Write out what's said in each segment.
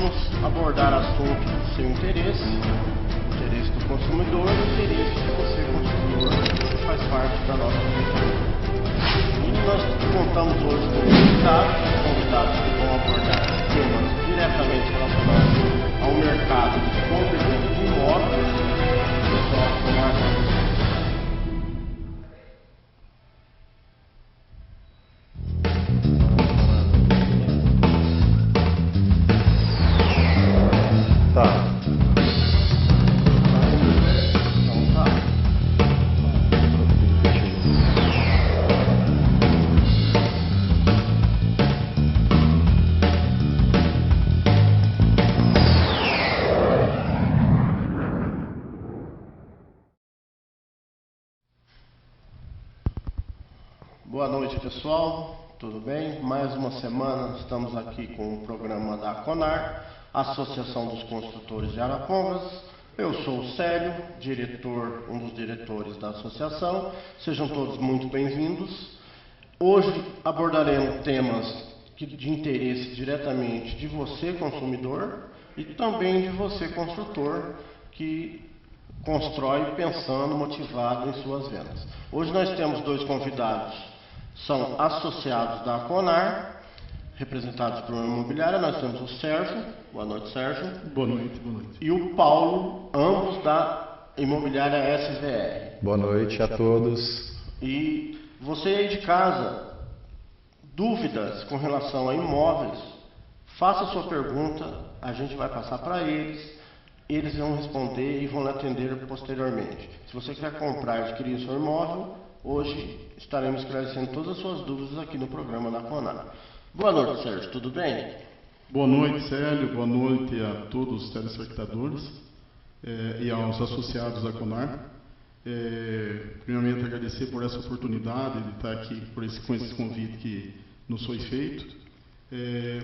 vamos abordar assuntos do seu interesse, o interesse do consumidor e o interesse de você, consumidor, que faz parte da nossa comunidade. E nós contamos hoje com convidados que vão abordar temas diretamente relacionados ao mercado de compra e venda de imóveis. Pessoal, Marcos. Boa noite, pessoal, tudo bem? Mais uma semana estamos aqui com o programa da CONAR, Associação dos Construtores de Arapongas. Eu sou o Célio, diretor, um dos diretores da associação. Sejam todos muito bem-vindos. Hoje abordaremos temas de interesse diretamente de você, consumidor, e também de você, construtor, que constrói pensando, motivado em suas vendas. Hoje nós temos dois convidados. São associados da CONAR, representados por uma imobiliária. Nós temos o Sérgio. Boa noite, Sérgio. Boa noite, boa noite. E o Paulo, ambos da imobiliária SVR. Boa noite a todos. E você aí de casa, dúvidas com relação a imóveis, faça sua pergunta, a gente vai passar para eles vão responder e vão lhe atender posteriormente. Se você quer comprar e adquirir o seu imóvel, hoje estaremos esclarecendo todas as suas dúvidas aqui no programa da CONAR. Boa noite, Sérgio, tudo bem? Boa noite, Célio, boa noite a todos os telespectadores e aos associados da CONAR. Primeiramente, agradecer por essa oportunidade de estar aqui com esse convite que nos foi feito,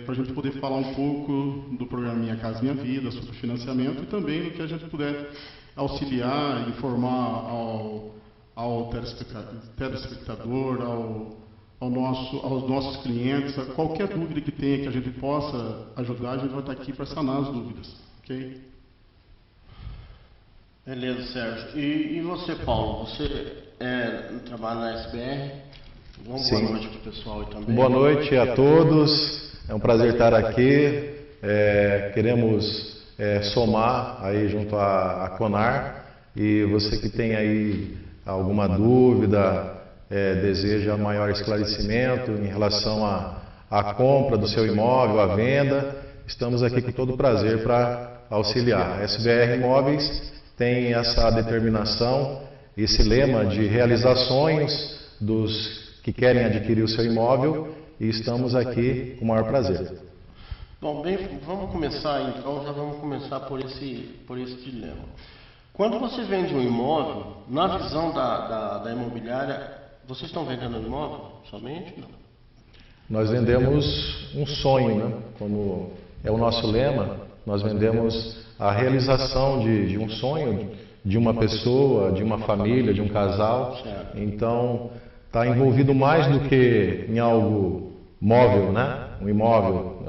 para a gente poder falar um pouco do programa Minha Casa Minha Vida, sobre financiamento e também no que a gente puder auxiliar, informar ao telespectador, aos nossos clientes, a qualquer dúvida que tenha que a gente possa ajudar, a gente vai estar aqui para sanar as dúvidas, ok? Beleza, Sérgio. E você, Paulo, você trabalha na SBR? Boa noite para o pessoal aí também. Boa noite a todos, é um prazer estar aqui. Queremos somar aí junto à CONAR, e você que tem aí alguma dúvida, deseja maior esclarecimento em relação à compra do seu imóvel, à venda, estamos aqui com todo prazer para auxiliar. A SBR Imóveis tem essa determinação, esse lema de realizar sonhos dos que querem adquirir o seu imóvel, e estamos aqui com o maior prazer. Bom, bem, vamos começar então, já vamos começar por esse dilema. Quando você vende um imóvel, na visão da imobiliária, vocês estão vendendo um imóvel somente? Não. Nós vendemos um sonho, né? Como é o nosso lema, nós vendemos a realização de um sonho, de uma pessoa, de uma família, de um casal. Certo. Então, está envolvido mais do que em algo móvel, né? Um imóvel,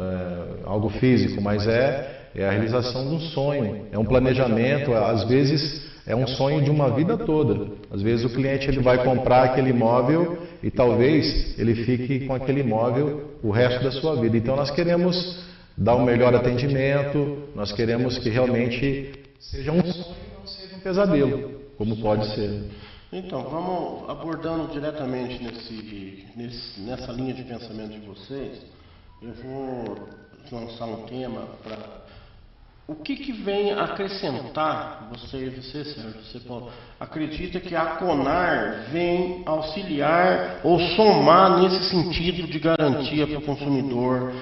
algo físico, mas é a realização de um sonho, é um planejamento, às vezes é um sonho de uma vida toda. Às vezes o cliente ele vai comprar aquele imóvel e talvez ele fique com aquele imóvel o resto da sua vida. Então nós queremos dar um melhor atendimento, nós queremos que realmente seja um sonho e não seja um pesadelo, como pode ser. Então, vamos abordando diretamente nessa linha de pensamento de vocês. Eu vou lançar um tema para... O que vem acrescentar, você Sérgio, você Paulo, acredita que a CONAR vem auxiliar ou somar nesse sentido de garantia para o consumidor,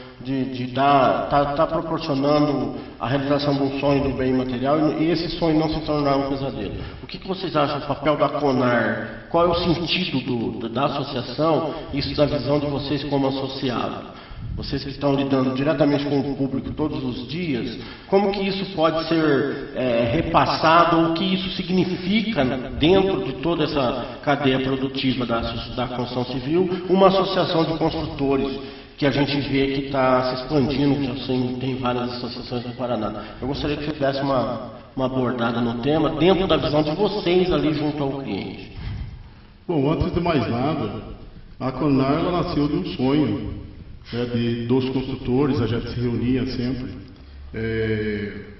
tá proporcionando a realização de um sonho do bem material e esse sonho não se tornar um pesadelo? O que vocês acham do papel da CONAR? Qual é o sentido da associação, isso da visão de vocês como associado? Vocês que estão lidando diretamente com o público todos os dias, como que isso pode ser repassado, ou o que isso significa dentro de toda essa cadeia produtiva da construção civil, uma associação de construtores que a gente vê que está se expandindo, que assim, tem várias associações no Paraná. Eu gostaria que você desse uma abordada no tema, dentro da visão de vocês ali junto ao cliente. Bom, antes de mais nada, a Conar ela nasceu de um sonho, dos construtores. A gente se reunia sempre,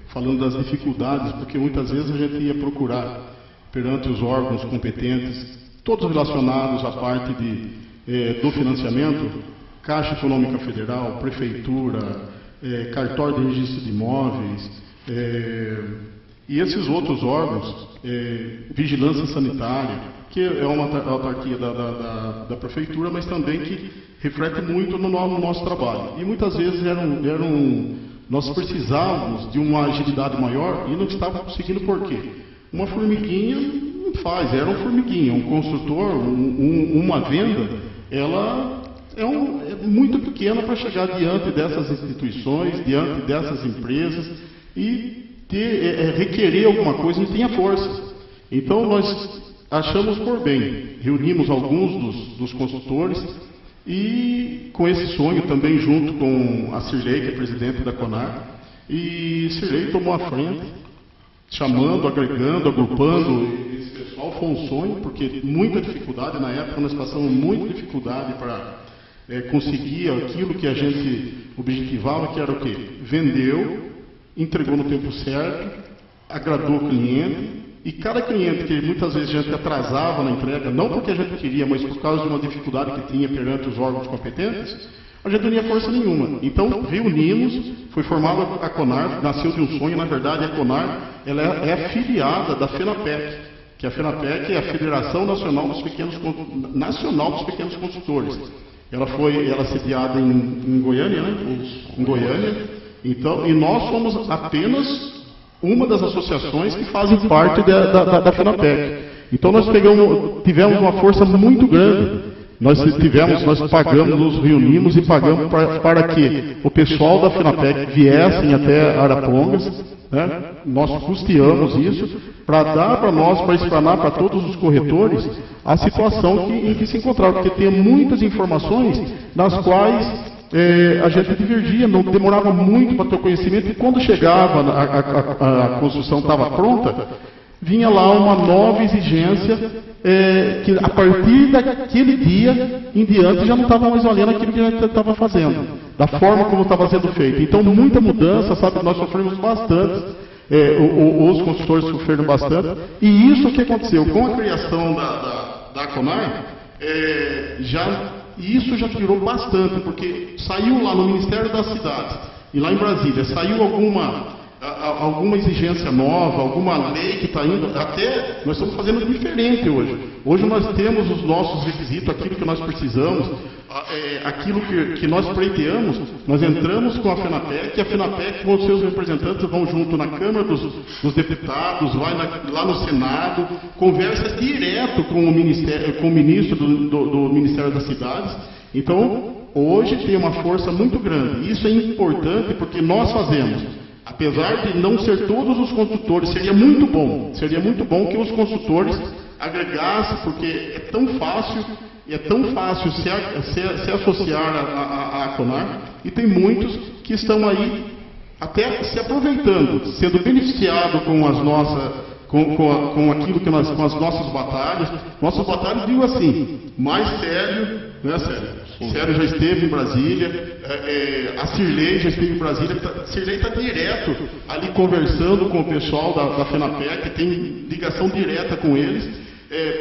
falando das dificuldades, porque muitas vezes a gente ia procurar perante os órgãos competentes, todos relacionados à parte do financiamento, Caixa Econômica Federal, Prefeitura, Cartório de Registro de Imóveis, e esses outros órgãos, Vigilância Sanitária, que é uma autarquia da Prefeitura, mas também que reflete muito no nosso trabalho. E muitas vezes nós precisávamos de uma agilidade maior e não estávamos conseguindo por quê? Uma formiguinha não faz, era uma formiguinha. Um construtor, uma venda, ela é muito pequena para chegar diante dessas instituições, diante dessas empresas e requerer alguma coisa e não tinha força. Então nós achamos por bem, reunimos alguns dos consultores e com esse sonho também junto com a Cirlei, que é presidente da Conar, e Cirlei tomou a frente, chamando, agregando, agrupando. Esse pessoal foi um sonho, porque muita dificuldade, na época nós passamos muita dificuldade para conseguir aquilo que a gente objetivava, que era o quê? Vendeu, entregou no tempo certo, agradou o cliente, e cada cliente que muitas vezes a gente atrasava na entrega, não porque a gente queria, mas por causa de uma dificuldade que tinha perante os órgãos competentes, a gente não tinha força nenhuma. Então reunimos, foi formada a Conar, nasceu de um sonho. Na verdade a Conar ela é afiliada da FENAPEC, que a FENAPEC é a Federação Nacional dos Pequenos Construtores. Ela é sediada em Goiânia, né? Em Goiânia. Então, e nós somos apenas uma das associações que fazem parte da FENAPEC. Então nós tivemos uma força muito grande. Nós pagamos, nos reunimos e pagamos para que o pessoal da FENAPEC viessem até Arapongas, né? Nós custeamos isso para dar para nós, para explanar para todos os corretores a situação em que se encontravam, porque tem muitas informações nas quais a gente divergia, não demorava muito para ter o conhecimento, e quando chegava, a construção estava pronta, vinha lá uma nova exigência, que a partir daquele dia em diante já não estava mais valendo aquilo que a gente estava fazendo, da forma como estava sendo feito. Então, muita mudança, sabe, nós sofremos bastante, os consultores sofreram bastante, e isso que aconteceu com a criação da Conar, isso já tirou bastante, porque saiu lá no Ministério das Cidades, e lá em Brasília, saiu alguma exigência nova, alguma lei que está indo, até nós estamos fazendo diferente hoje. Hoje nós temos os nossos requisitos, aquilo que nós precisamos, aquilo que nós pleiteamos, nós entramos com a FENAPEC, e a FENAPEC com os seus representantes vão junto na Câmara dos Deputados, vai lá no Senado, conversa direto com o ministro do Ministério das Cidades. Então, hoje tem uma força muito grande. Isso é importante porque nós fazemos. Apesar de não ser todos os construtores, seria muito bom que os construtores agregassem, porque é tão fácil se associar à Conar, e tem muitos que estão aí até se aproveitando, sendo beneficiados com as nossas, com aquilo que nós, com as nossas batalhas. Nossas batalhas, digo assim, mais sério, né, Sérgio? Sérgio já esteve em Brasília, a Cirlei já esteve em Brasília. A Cirlei está direto ali conversando com o pessoal da FENAPEC, tem ligação direta com eles.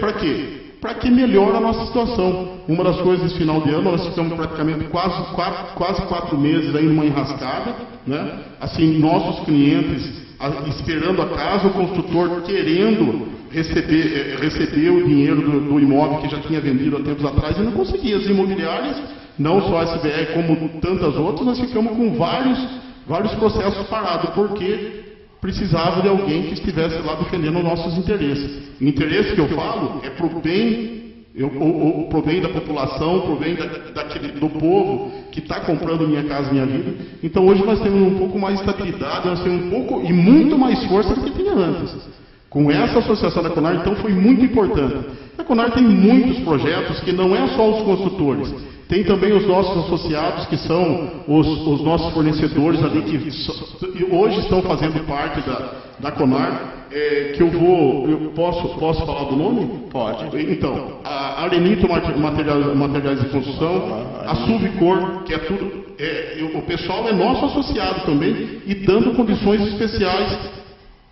Para quê? Para que melhore a nossa situação. Uma das coisas, esse final de ano, nós ficamos praticamente quase 4 meses aí numa enrascada, né? Assim, nossos clientes esperando a casa, o construtor querendo receber o dinheiro do imóvel que já tinha vendido há tempos atrás e não conseguia. As imobiliárias, não só a SBR como tantas outras, nós ficamos com vários processos parados, porque precisava de alguém que estivesse lá defendendo nossos interesses. O interesse que eu falo é pro bem da população, pro bem do povo que está comprando Minha Casa Minha Vida. Então hoje nós temos um pouco mais de estabilidade, nós temos e muito mais força do que tinha antes. Com essa associação da Conar, então, foi muito importante. A Conar tem muitos projetos que não é só os construtores, Tem também os nossos associados, que são os nossos fornecedores ali, que hoje estão fazendo parte da Conar, que eu posso falar do nome? Pode. Então, a Arenito Materiais de Construção, a Suvicor, que é tudo, o pessoal é nosso associado também, e dando condições especiais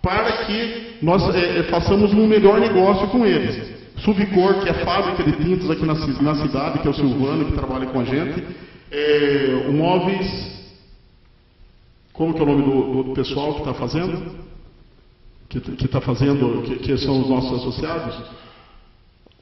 para que nós façamos um melhor negócio com eles. Suvicor, que é a fábrica de tintas aqui na cidade, que é o Silvano, que trabalha com a gente. O Móveis, como que é o nome do pessoal que está fazendo? Que está fazendo, que são os nossos associados?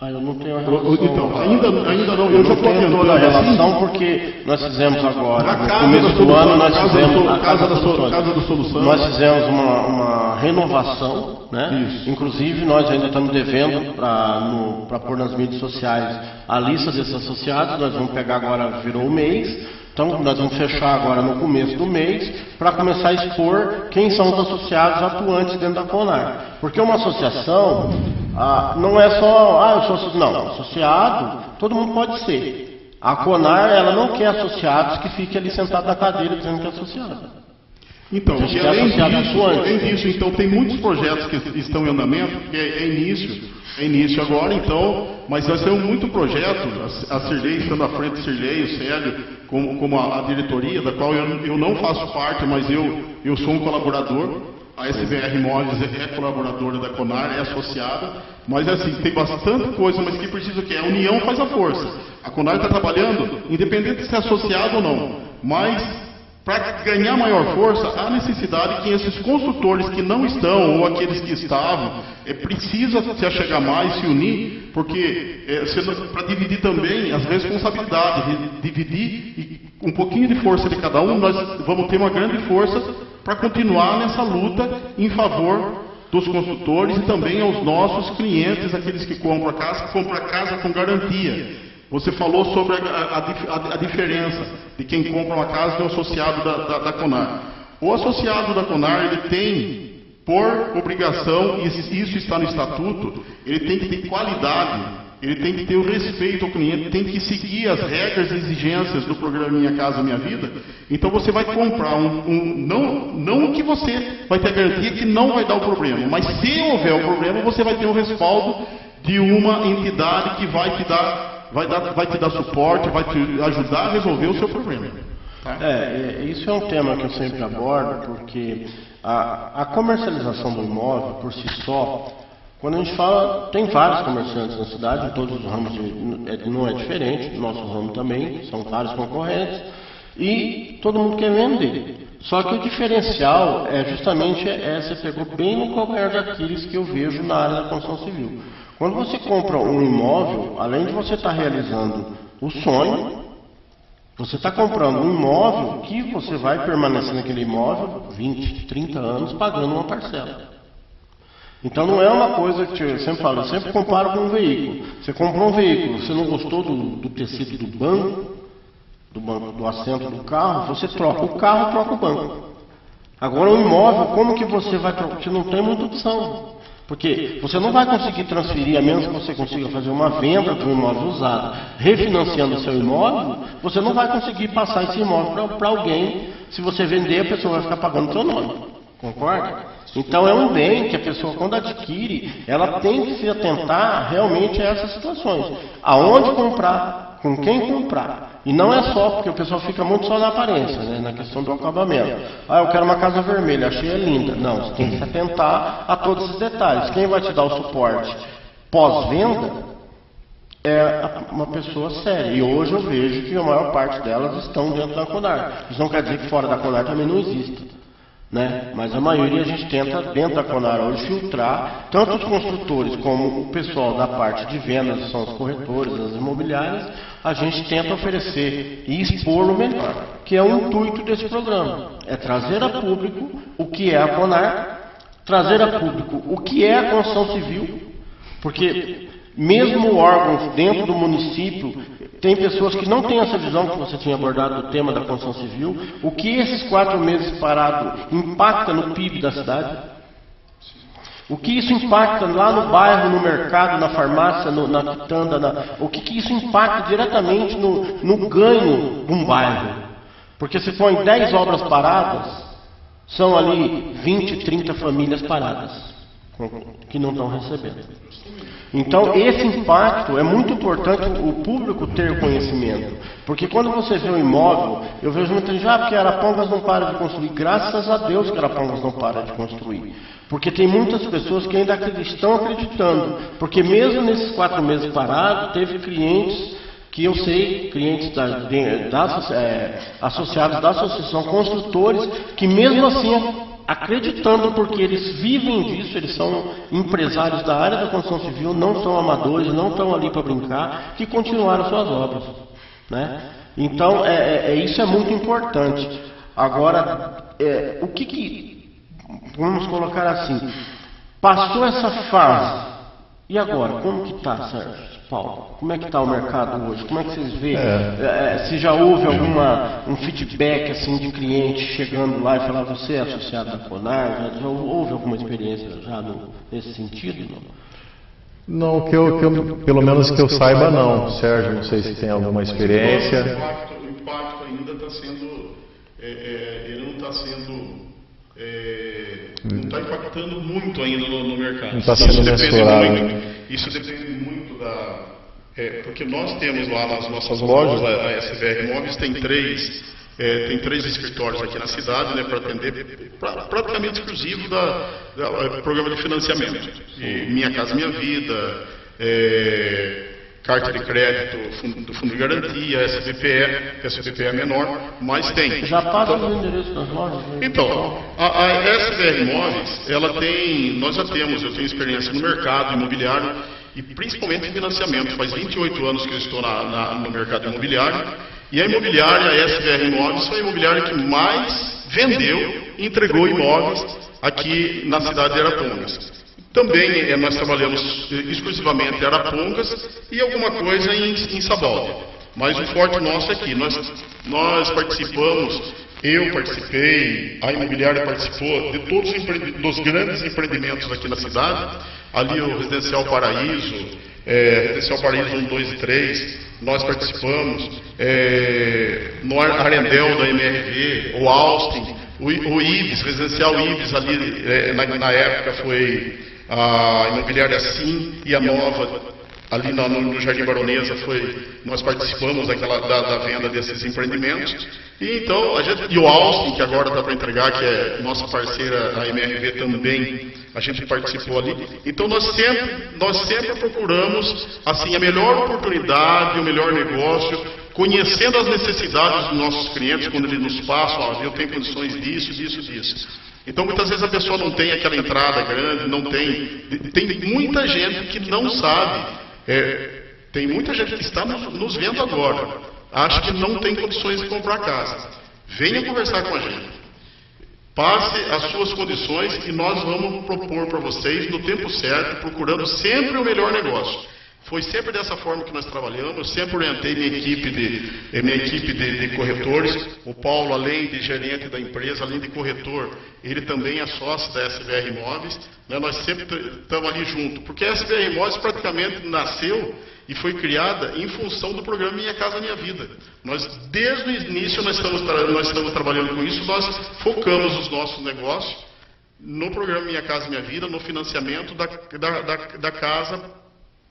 Eu não tenho a relação. Então, ainda não, eu já estou tenho toda a relação, porque nós fizemos agora, no começo do ano, nós fizemos a Casa da Solução. Nós fizemos uma renovação, né? Isso. Inclusive, nós ainda estamos devendo para pôr nas mídias sociais a lista desses associados. Nós vamos pegar agora, virou o mês. Então, nós vamos fechar agora no começo do mês para começar a expor quem são os associados atuantes dentro da Conar. Porque uma associação não é só, eu sou não, associado, todo mundo pode ser. A Conar, ela não quer associados que fiquem ali sentados na cadeira dizendo que é associado. Então, e além disso, então, tem muitos projetos que estão em andamento, que é início agora, então, mas nós temos muito projeto, a Cirlei estando à frente, Cirlei, o Célio, como a diretoria, da qual eu não faço parte, mas eu sou um colaborador. A SBR Móveis é colaboradora da Conar, é associada, mas assim, tem bastante coisa, mas que precisa o quê? A união faz a força. A Conar está trabalhando, independente de ser associado ou não, mas para ganhar maior força, há necessidade que esses construtores que não estão, ou aqueles que estavam, precisa se achegar mais, se unir, porque para dividir também as responsabilidades, dividir um pouquinho de força de cada um, nós vamos ter uma grande força para continuar nessa luta em favor dos construtores e também aos nossos clientes, aqueles que compram a casa com garantia. Você falou sobre a diferença de quem compra uma casa e o associado da Conar. O associado da Conar, ele tem, por obrigação, e isso está no estatuto, ele tem que ter qualidade, ele tem que ter o respeito ao cliente, tem que seguir as regras e exigências do programa Minha Casa Minha Vida. Então você vai comprar não que você vai ter garantia que não vai dar o problema, mas se houver o problema, você vai ter o respaldo de uma entidade que vai te dar suporte, vai te ajudar a resolver o seu problema. Tá? Isso é um tema que eu sempre abordo, porque a comercialização do imóvel por si só, quando a gente fala, tem vários comerciantes na cidade, em todos os ramos, não é diferente, nosso ramo também, são vários concorrentes, e todo mundo quer vender. Só que o diferencial é justamente, você pegou bem no calcanhar de Aquiles que eu vejo na área da construção civil. Quando você compra um imóvel, além de você estar realizando o sonho, você está comprando um imóvel que você vai permanecer naquele imóvel 20, 30 anos pagando uma parcela. Então não é uma coisa que eu sempre falo, eu sempre comparo com um veículo. Você comprou um veículo, você não gostou do tecido do banco, do assento do carro, você troca o carro, troca o banco. Agora um imóvel, como que você vai trocar? Você não tem muita opção. Porque você não vai conseguir transferir, a menos que você consiga fazer uma venda de um imóvel usado, refinanciando o seu imóvel, você não vai conseguir passar esse imóvel para alguém. Se você vender, a pessoa vai ficar pagando o seu nome. Concorda? Então é um bem que a pessoa, quando adquire, ela tem que se atentar realmente a essas situações. Aonde comprar, com quem comprar. E não é só, porque o pessoal fica muito só na aparência, né, na questão do acabamento. Eu quero uma casa vermelha, achei linda. Não, você tem que se atentar a todos esses detalhes. Quem vai te dar o suporte pós-venda é uma pessoa séria. E hoje eu vejo que a maior parte delas estão dentro da Conar. Isso não quer dizer que fora da Conar também não exista. Né? Mas a maioria a gente tenta, dentro da Conar hoje, filtrar tanto os construtores como o pessoal da parte de vendas, que são os corretores, as imobiliárias, a gente tenta oferecer e expor o melhor, que é o intuito desse programa, é trazer a público o que é a Conar, trazer a público o que é a construção civil, porque mesmo órgãos dentro do município, tem pessoas que não têm essa visão que você tinha abordado do tema da construção civil, o que esses 4 meses parados impacta no PIB da cidade. O que isso impacta lá no bairro, no mercado, na farmácia, na quitanda, o que isso impacta diretamente no ganho de um bairro. Porque se põe 10 obras paradas, são ali 20, 30 famílias paradas, que não estão recebendo. Então, esse impacto é muito importante o público ter conhecimento. Porque quando você vê um imóvel, eu vejo muita gente, porque Arapongas não para de construir. Graças a Deus que Arapongas não para de construir. Porque tem muitas pessoas que ainda estão acreditando. Porque mesmo nesses 4 meses parados, teve clientes que eu sei, clientes associados da Associação Construtores, que mesmo assim, acreditando, porque eles vivem disso, eles são empresários da área da construção civil, não são amadores, não estão ali para brincar, que continuaram suas obras. Né? Então, isso é muito importante. Agora, o que vamos colocar assim, passou essa fase, e agora, como que está, Sérgio? Paulo, como é que está o mercado hoje? Como é que vocês veem? Se já houve um feedback assim, de cliente chegando lá e falar, você é associado da CONAR? Já houve alguma experiência já nesse sentido? Não, pelo menos que eu saiba não. Sérgio, não sei se tem alguma experiência. O impacto ainda está sendo, ele não está sendo, não está impactando muito ainda no mercado. Não está sendo mensurado. Isso depende muito porque nós temos lá nas nossas lojas, a SVR Imóveis tem três escritórios aqui na cidade, né, para atender praticamente exclusivo do programa de financiamento. Minha Casa Minha Vida, carta de crédito do Fundo de Garantia, SBPE, que a SBPE é menor, mas tem. Já passa o endereço das lojas? Então, a SVR Imóveis, nós já temos, eu tenho experiência no mercado imobiliário e principalmente em financiamento. Faz 28 anos que eu estou no mercado imobiliário e a imobiliária, a SVR Imóveis, foi a imobiliária que mais vendeu e entregou imóveis aqui na cidade de Arapongas. Também nós trabalhamos exclusivamente em Arapongas e alguma coisa em Sabaldi. Mas o forte nosso é aqui. Nós participamos, eu participei, a imobiliária participou de todos dos grandes empreendimentos aqui na cidade. Ali o Residencial Paraíso, Residencial Paraíso 1, 2 e 3, nós participamos. No Arendel da MRV, o Austin, o Ibis, Residencial Ibis ali na época foi a imobiliária Sim e a Nova, ali no Jardim Baronesa, nós participamos da venda desses empreendimentos. E então, e o Austin, que agora está para entregar, que é nossa parceira, a MRV também, a gente participou ali. Então nós sempre procuramos assim, a melhor oportunidade, o melhor negócio, conhecendo as necessidades dos nossos clientes, quando eles nos passam, eu tenho condições disso. Então muitas vezes a pessoa não tem aquela entrada grande, não tem muita gente que não sabe, tem muita gente que está nos vendo agora, acha que não tem condições de comprar casa. Venha conversar com a gente. Passe as suas condições e nós vamos propor para vocês no tempo certo, procurando sempre o melhor negócio. Foi sempre dessa forma que nós trabalhamos. Eu sempre orientei minha equipe de corretores. O Paulo, além de gerente da empresa, além de corretor, ele também é sócio da SVR Imóveis. Né? Nós sempre estamos ali junto, porque a SVR Imóveis praticamente nasceu e foi criada em função do programa Minha Casa Minha Vida. Nós, desde o início, nós estamos trabalhando com isso, nós focamos os nossos negócios no programa Minha Casa Minha Vida, no financiamento da casa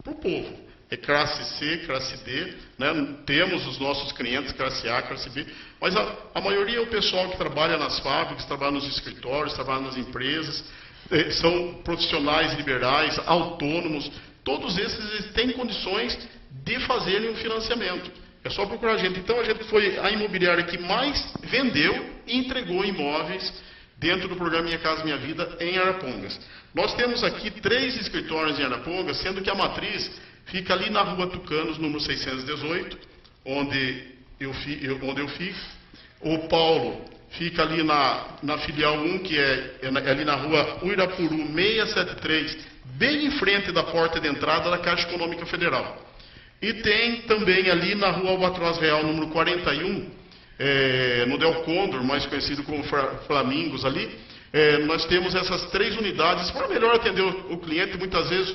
para o povo. É classe C, classe D, né? Temos os nossos clientes, classe A, classe B, mas a maioria é o pessoal que trabalha nas fábricas, trabalha nos escritórios, trabalha nas empresas, são profissionais liberais, autônomos. Todos esses têm condições de fazerem um financiamento. É só procurar a gente. Então a gente foi a imobiliária que mais vendeu e entregou imóveis dentro do programa Minha Casa Minha Vida em Arapongas. Nós temos aqui 3 escritórios em Arapongas, sendo que a matriz fica ali na Rua Tucanos, número 618, onde eu fico. O Paulo fica ali na filial 1, que é ali na Rua Uirapuru 673, bem em frente da porta de entrada da Caixa Econômica Federal. E tem também ali na Rua Albatroz Real, número 41, no Del Condor, mais conhecido como Flamingos ali, nós temos essas 3 unidades para melhor atender o cliente. Muitas vezes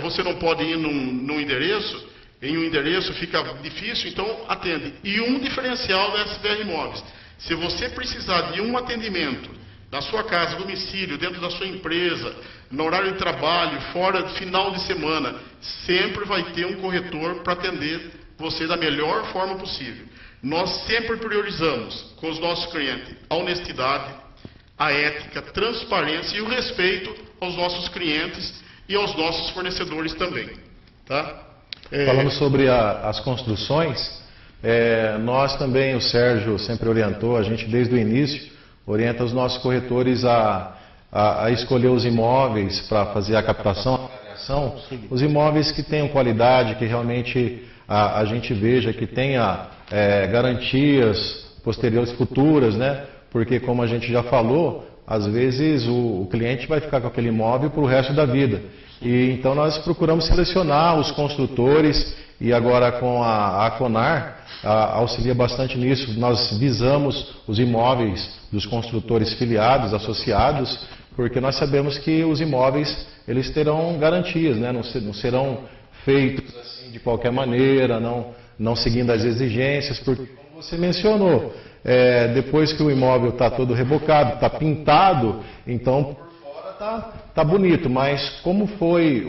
você não pode ir num endereço, em um endereço fica difícil, então atende. E um diferencial da SVR Imóveis: se você precisar de um atendimento na sua casa, domicílio, dentro da sua empresa, no horário de trabalho, fora de final de semana, sempre vai ter um corretor para atender você da melhor forma possível. Nós sempre priorizamos com os nossos clientes a honestidade, a ética, a transparência e o respeito aos nossos clientes e aos nossos fornecedores também. Tá? Falando sobre as construções, nós também, o Sérgio sempre orientou, a gente desde o início orienta os nossos corretores a escolher os imóveis para fazer a captação, a avaliação, os imóveis que tenham qualidade, que realmente a gente veja que tenha garantias posteriores futuras, né? Porque, como a gente já falou, às vezes o cliente vai ficar com aquele imóvel para o resto da vida. E então nós procuramos selecionar os construtores, e agora com a Conar auxilia bastante nisso. Nós visamos os imóveis dos construtores filiados, associados, porque nós sabemos que os imóveis eles terão garantias, né? Não serão feitos assim de qualquer maneira, não seguindo as exigências, porque, como você mencionou, depois que o imóvel está todo rebocado, está pintado, então por fora está bonito, mas como foi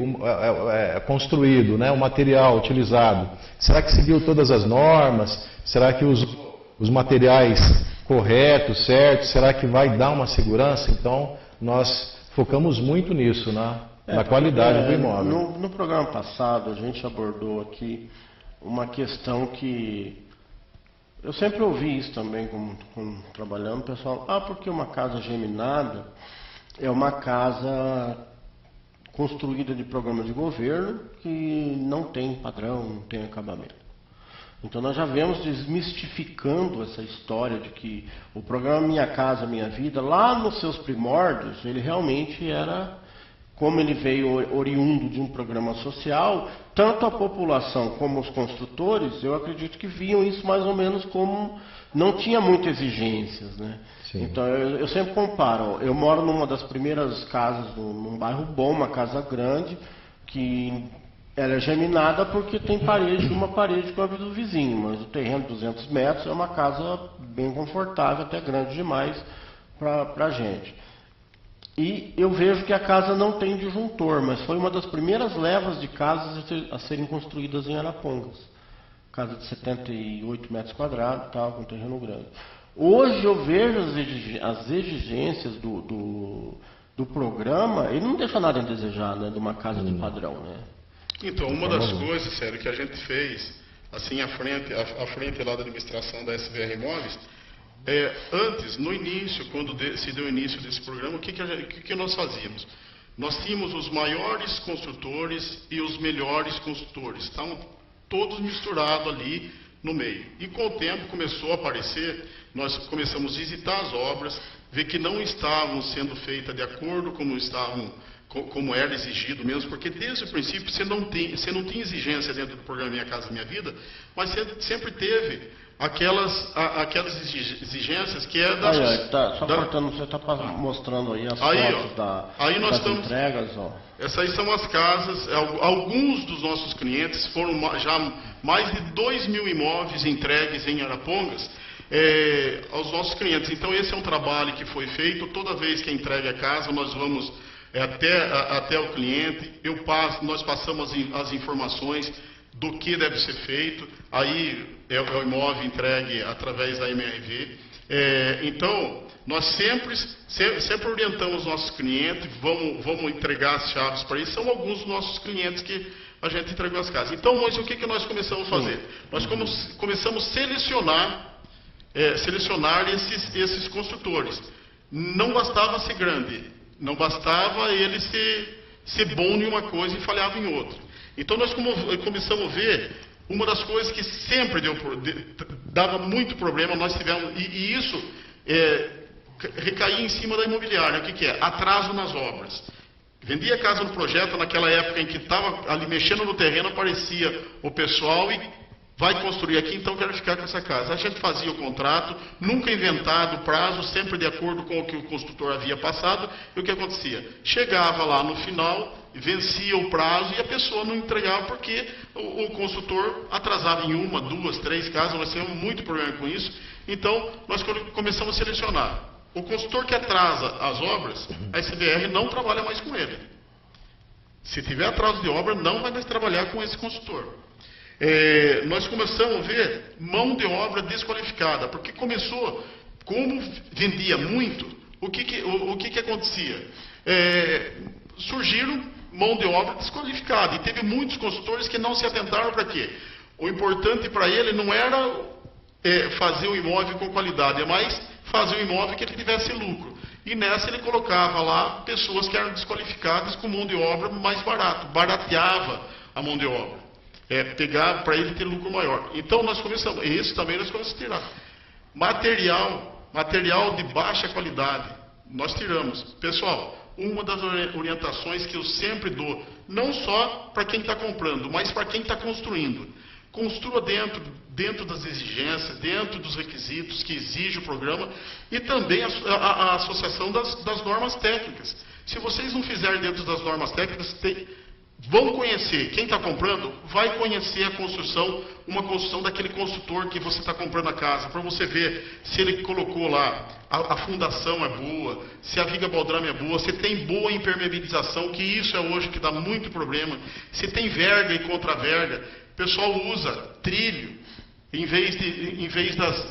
construído, né, o material utilizado? Será que seguiu todas as normas? Será que os materiais corretos, certos? Será que vai dar uma segurança? Então nós focamos muito nisso, na qualidade do imóvel. No programa passado a gente abordou aqui uma questão que eu sempre ouvi isso também, como trabalhando, pessoal, porque uma casa geminada é uma casa construída de programa de governo que não tem padrão, não tem acabamento. Então nós já vemos desmistificando essa história de que o programa Minha Casa Minha Vida, lá nos seus primórdios, ele realmente era, como ele veio oriundo de um programa social, tanto a população como os construtores, eu acredito que viam isso mais ou menos como não tinha muitas exigências, né? Sim. Então eu sempre comparo, eu moro numa das primeiras casas, num bairro bom, uma casa grande, que ela é geminada porque tem uma parede com a vida do vizinho, mas o terreno de 200 metros é uma casa bem confortável, até grande demais para a gente. E eu vejo que a casa não tem disjuntor, mas foi uma das primeiras levas de casas a serem construídas em Arapongas. Casa de 78 metros quadrados, com terreno grande. Hoje eu vejo as exigências do programa, ele não deixa nada a desejar, né, de uma casa de padrão, né? Então, uma das coisas, sério, que a gente fez, assim, à frente lá da administração da SVR Imóveis, antes, no início, quando se deu início desse programa, o que nós fazíamos? Nós tínhamos os maiores construtores e os melhores construtores, estavam todos misturados ali no meio. E com o tempo começou a aparecer, nós começamos a visitar as obras, ver que não estavam sendo feitas de acordo como era exigido mesmo, porque desde o princípio você não tinha exigência dentro do programa Minha Casa Minha Vida, mas sempre teve aquelas exigências que é das... cortando, você está mostrando aí as fotos das entregas, ó. Essas aí são as casas, alguns dos nossos clientes foram já mais de 2.000 imóveis entregues em Arapongas aos nossos clientes. Então esse é um trabalho que foi feito, toda vez que entrega a casa nós vamos até o cliente, nós passamos as informações do que deve ser feito, aí é o imóvel entregue através da MRV. Então, nós sempre orientamos os nossos clientes, vamos entregar as chaves para eles, são alguns dos nossos clientes que a gente entregou as casas. Então, mas o que nós começamos a fazer? Nós começamos a selecionar esses construtores. Não bastava ser grande, não bastava ele ser bom em uma coisa e falhava em outra. Então nós começamos a ver uma das coisas que sempre dava muito problema, nós tivemos, e isso recaía em cima da imobiliária. O que é? Atraso nas obras. Vendia a casa no projeto, naquela época em que estava ali mexendo no terreno, aparecia o pessoal e vai construir aqui, então quero ficar com essa casa. A gente fazia o contrato, nunca inventado o prazo, sempre de acordo com o que o construtor havia passado. E o que acontecia? Chegava lá no final, vencia o prazo e a pessoa não entregava porque o construtor atrasava em 1, 2, 3 casas. Nós tínhamos muito problema com isso. Então, nós começamos a selecionar. O construtor que atrasa as obras, a SBR não trabalha mais com ele. Se tiver atraso de obra, não vai mais trabalhar com esse construtor. Nós começamos a ver mão de obra desqualificada, porque começou, como vendia muito, o que acontecia? Surgiram mão de obra desqualificada, e teve muitos consultores que não se atentaram para quê? O importante para ele não era fazer o imóvel com qualidade, é mais fazer o imóvel que ele tivesse lucro. E nessa ele colocava lá pessoas que eram desqualificadas com mão de obra mais barato, barateava a mão de obra. Pegar para ele ter lucro maior. Então nós começamos, isso também nós começamos a tirar. Material de baixa qualidade, nós tiramos. Pessoal, uma das orientações que eu sempre dou, não só para quem está comprando, mas para quem está construindo. Construa dentro das exigências, dentro dos requisitos que exige o programa e também a associação das normas técnicas. Se vocês não fizerem dentro das normas técnicas, vão conhecer, quem está comprando vai conhecer a construção, uma construção daquele construtor que você está comprando a casa, para você ver se ele colocou lá, a fundação é boa, se a viga baldrame é boa, se tem boa impermeabilização, que isso é hoje que dá muito problema, se tem verga e contra-verga. O pessoal usa trilho em vez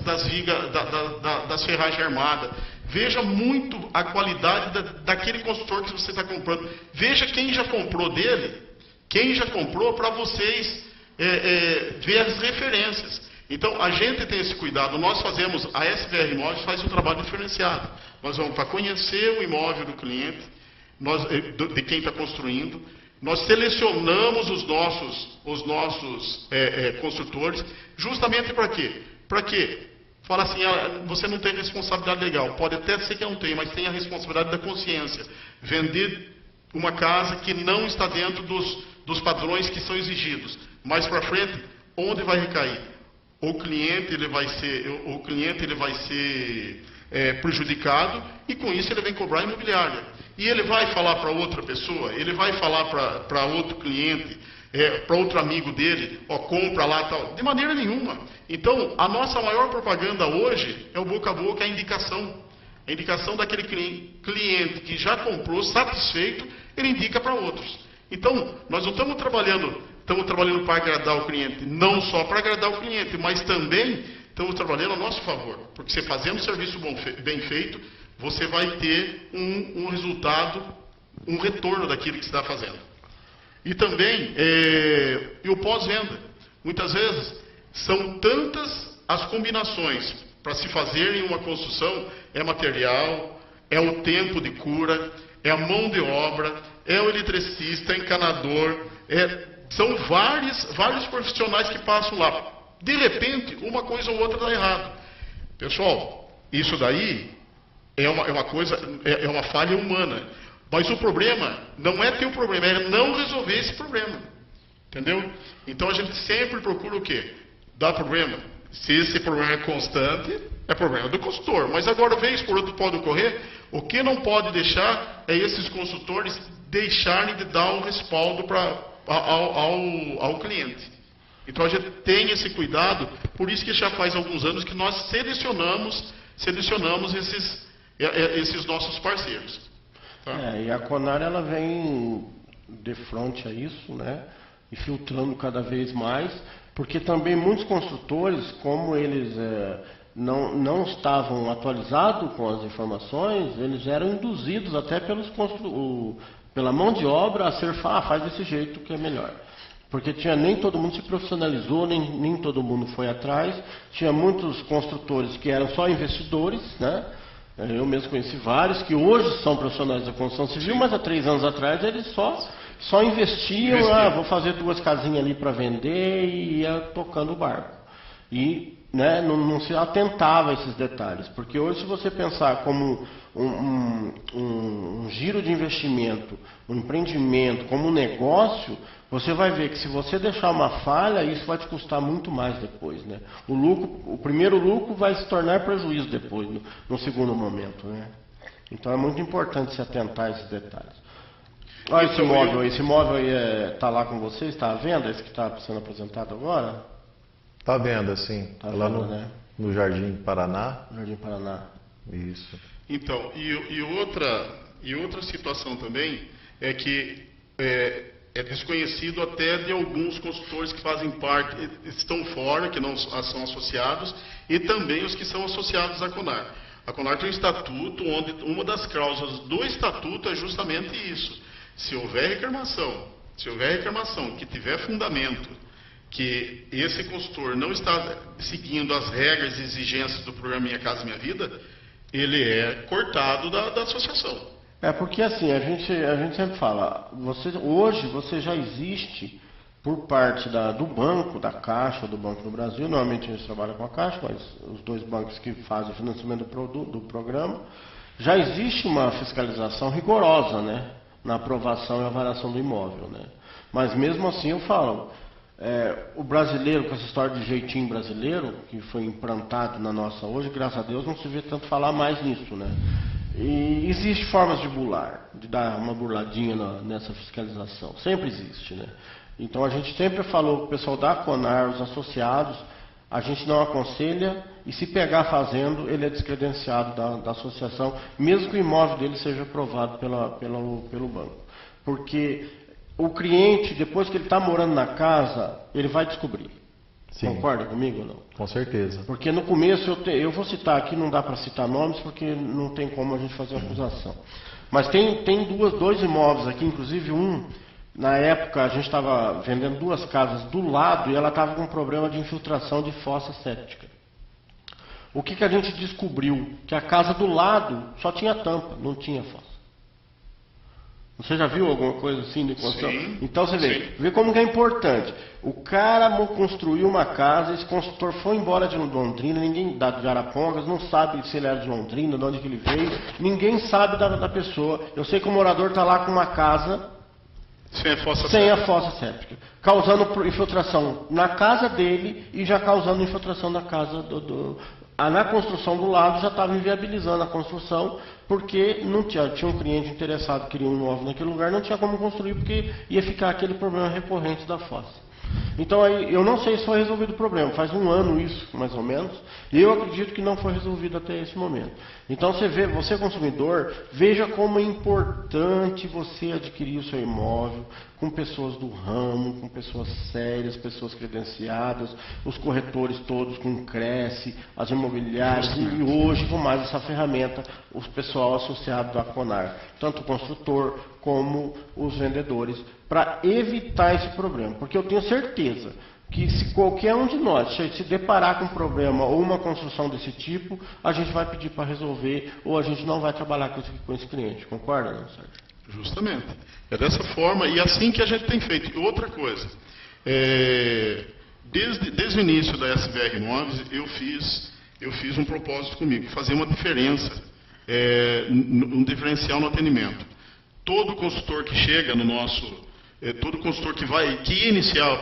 das vigas, das ferragens armadas. Veja muito a qualidade daquele construtor que você está comprando. Veja quem já comprou dele, para vocês ver as referências. Então, a gente tem esse cuidado. Nós fazemos, a SBR Imóveis faz um trabalho diferenciado. Nós vamos para conhecer o imóvel do cliente, de quem está construindo. Nós selecionamos os nossos construtores, justamente para quê? Para quê? Fala assim, você não tem responsabilidade legal. Pode até ser que não tenha, mas tem a responsabilidade da consciência. Vender uma casa que não está dentro dos padrões que são exigidos. Mais para frente, onde vai recair? O cliente ele vai ser prejudicado e com isso ele vem cobrar a imobiliária. E ele vai falar para outra pessoa, ele vai falar para outro cliente, para outro amigo dele, compra lá e tal. De maneira nenhuma. Então, a nossa maior propaganda hoje é o boca a boca, a indicação. A indicação daquele cliente que já comprou, satisfeito, ele indica para outros. Então, nós não estamos trabalhando para agradar o cliente, não só para agradar o cliente, mas também estamos trabalhando a nosso favor. Porque você fazendo um serviço bem feito, você vai ter um resultado, um retorno daquilo que você está fazendo. E também, o pós-venda. Muitas vezes, são tantas as combinações para se fazer em uma construção, material, é o tempo de cura, é a mão de obra, é o eletricista, é encanador, são vários profissionais que passam lá. De repente, uma coisa ou outra dá errado. Pessoal, isso daí é uma falha humana. Mas o problema não é ter o problema, é não resolver esse problema. Entendeu? Então a gente sempre procura o quê? Dar problema. Se esse problema é constante, é problema do consultor. Mas agora, vez por outra, pode ocorrer. O que não pode deixar é esses consultores deixarem de dar o respaldo ao cliente. Então a gente tem esse cuidado, por isso que já faz alguns anos que nós selecionamos esses nossos parceiros. Tá? E a Conar ela vem de frente a isso, né? E filtrando cada vez mais, porque também muitos construtores, como eles não estavam atualizados com as informações, eles eram induzidos até pela mão de obra a ser faz desse jeito que é melhor. Porque nem todo mundo se profissionalizou, nem todo mundo foi atrás. Tinha muitos construtores que eram só investidores, né? Eu mesmo conheci vários que hoje são profissionais da construção civil, mas há 3 anos atrás eles só investiam, vou fazer 2 casinhas ali para vender e ia tocando o barco. E não se atentava a esses detalhes. Porque hoje, se você pensar como um giro de investimento, um empreendimento, como um negócio, você vai ver que se você deixar uma falha, isso vai te custar muito mais depois, né? O primeiro lucro vai se tornar prejuízo depois, no segundo momento, né? Então é muito importante se atentar a esses detalhes. Olha esse móvel aí está lá com vocês, está à venda, esse que está sendo apresentado agora? Está à venda, sim. Tá lá vendo, né? No Jardim Paraná. Jardim Paraná. Isso. Então, e outra situação também é que é desconhecido até de alguns consultores que fazem parte, estão fora, que não são associados, e também os que são associados à CONAR. A CONAR tem um estatuto onde uma das cláusulas do estatuto é justamente isso. Se houver reclamação que tiver fundamento, que esse consultor não está seguindo as regras e exigências do programa Minha Casa Minha Vida, ele é cortado da associação. Porque assim, a gente sempre fala, hoje você já existe por parte do banco, da Caixa, do Banco do Brasil, normalmente a gente trabalha com a Caixa, mas os dois bancos que fazem o financiamento do programa, já existe uma fiscalização rigorosa, né, na aprovação e avaliação do imóvel, né. Mas mesmo assim eu falo, o brasileiro, com essa história de jeitinho brasileiro, que foi implantado na nossa hoje, graças a Deus não se vê tanto falar mais nisso, né. E existe formas de burlar, de dar uma burladinha nessa fiscalização, sempre existe, né. Então a gente sempre falou com o pessoal da CONAR, os associados, a gente não aconselha, e se pegar fazendo, ele é descredenciado da associação, mesmo que o imóvel dele seja aprovado pelo banco. Porque o cliente, depois que ele está morando na casa, ele vai descobrir. Sim. Concorda comigo ou não? Com certeza. Porque no começo, eu vou citar aqui, não dá para citar nomes, porque não tem como a gente fazer acusação. Mas tem dois imóveis aqui, inclusive na época a gente estava vendendo duas casas do lado e ela estava com um problema de infiltração de fossa séptica. O que a gente descobriu? Que a casa do lado só tinha tampa, não tinha fossa. Você já viu alguma coisa assim de construção? Sim, então você vê como que é importante. O cara construiu uma casa, esse construtor foi embora de Londrina, ninguém de Arapongas, não sabe se ele era de Londrina, de onde que ele veio, ninguém sabe da pessoa. Eu sei que o morador está lá com uma casa sem a fossa séptica, causando infiltração na casa dele e já causando infiltração na casa na construção do lado, já estava inviabilizando a construção, porque não tinha um cliente interessado que queria um imóvel naquele lugar, não tinha como construir, porque ia ficar aquele problema recorrente da fossa. Então aí, eu não sei se foi resolvido o problema, faz um ano isso, mais ou menos, e eu acredito que não foi resolvido até esse momento. Então você consumidor, veja como é importante você adquirir o seu imóvel com pessoas do ramo, com pessoas sérias, pessoas credenciadas, os corretores todos com Cresce, as imobiliárias, e hoje com mais essa ferramenta, o pessoal associado à CONAR, tanto o construtor como os vendedores, para evitar esse problema. Porque eu tenho certeza que se qualquer um de nós se deparar com um problema ou uma construção desse tipo, a gente vai pedir para resolver ou a gente não vai trabalhar com esse cliente. Concorda, não, Sérgio? Justamente. É dessa forma e assim que a gente tem feito. E outra coisa, desde o início da SVR Imóveis, eu fiz um propósito comigo, fazer uma diferença, um diferencial no atendimento. Todo consultor que chega no nosso... todo consultor que ia iniciar,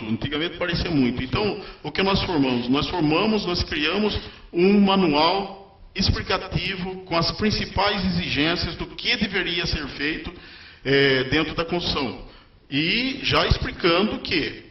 antigamente parecia muito. Então, o que nós formamos? Nós criamos um manual explicativo com as principais exigências do que deveria ser feito dentro da construção. E já explicando que,